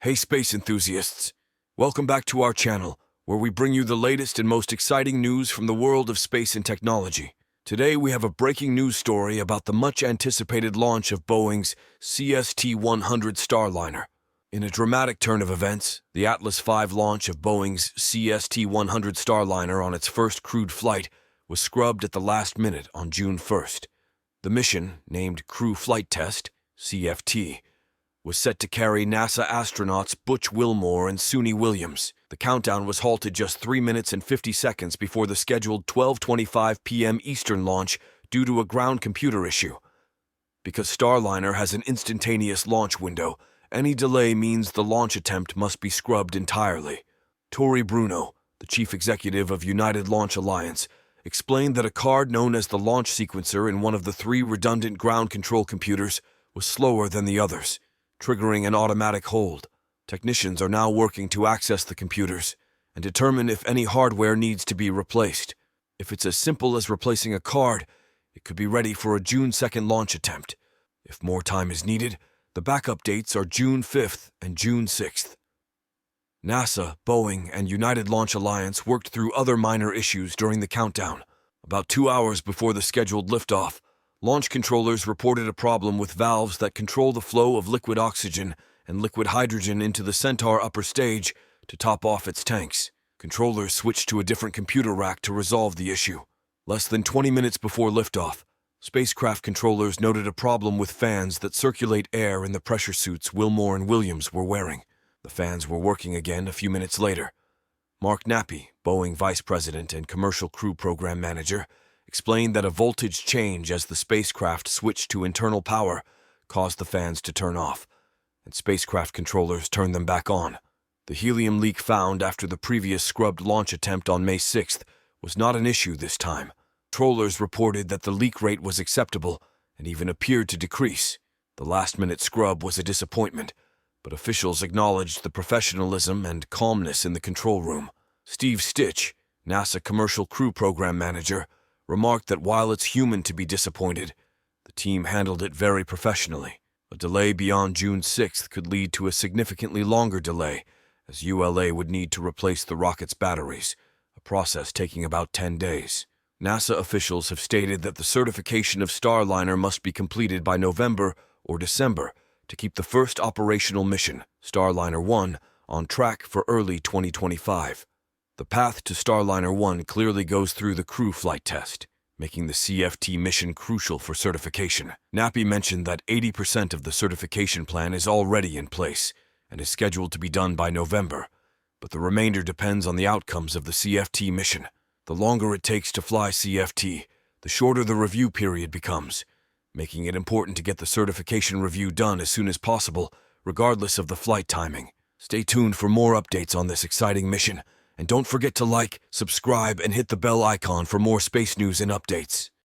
Hey space enthusiasts, welcome back to our channel, where we bring you the latest and most exciting news from the world of space and technology. Today we have a breaking news story about the much-anticipated launch of Boeing's CST-100 Starliner. In a dramatic turn of events, the Atlas V launch of Boeing's CST-100 Starliner on its first crewed flight was scrubbed at the last minute on June 1st. The mission, named Crew Flight Test, CFT, was set to carry NASA astronauts Butch, Wilmore, and Suni Williams. The countdown was halted just 3 minutes and 50 seconds before the scheduled 12:25 p.m. Eastern launch due to a ground computer issue. Because Starliner has an instantaneous launch window, any delay means the launch attempt must be scrubbed entirely. Tori Bruno, the chief executive of United Launch Alliance, explained that a card known as the launch sequencer in one of the 3 redundant ground control computers was slower than the others, triggering an automatic hold. Technicians are now working to access the computers and determine if any hardware needs to be replaced. If it's as simple as replacing a card, it could be ready for a June 2nd launch attempt. If more time is needed, the backup dates are June 5th and June 6th. NASA, Boeing, and United Launch Alliance worked through other minor issues during the countdown. About 2 hours before the scheduled liftoff, launch controllers reported a problem with valves that control the flow of liquid oxygen and liquid hydrogen into the Centaur upper stage to top off its tanks. Controllers switched to a different computer rack to resolve the issue. Less than 20 minutes before liftoff, spacecraft controllers noted a problem with fans that circulate air in the pressure suits Wilmore and Williams were wearing. The fans were working again a few minutes later. Mark Nappy, Boeing Vice President and Commercial Crew Program Manager, explained that a voltage change as the spacecraft switched to internal power caused the fans to turn off, and spacecraft controllers turned them back on. The helium leak found after the previous scrubbed launch attempt on May 6th was not an issue this time. Controllers reported that the leak rate was acceptable and even appeared to decrease. The last-minute scrub was a disappointment, but officials acknowledged the professionalism and calmness in the control room. Steve Stitch, NASA Commercial Crew Program Manager, remarked that while it's human to be disappointed, the team handled it very professionally. A delay beyond June 6th could lead to a significantly longer delay, as ULA would need to replace the rocket's batteries, a process taking about 10 days. NASA officials have stated that the certification of Starliner must be completed by November or December to keep the first operational mission, Starliner 1, on track for early 2025. The path to Starliner 1 clearly goes through the crew flight test, making the CFT mission crucial for certification. Nappy mentioned that 80% of the certification plan is already in place and is scheduled to be done by November, but the remainder depends on the outcomes of the CFT mission. The longer it takes to fly CFT, the shorter the review period becomes, making it important to get the certification review done as soon as possible, regardless of the flight timing. Stay tuned for more updates on this exciting mission, and don't forget to like, subscribe, and hit the bell icon for more space news and updates.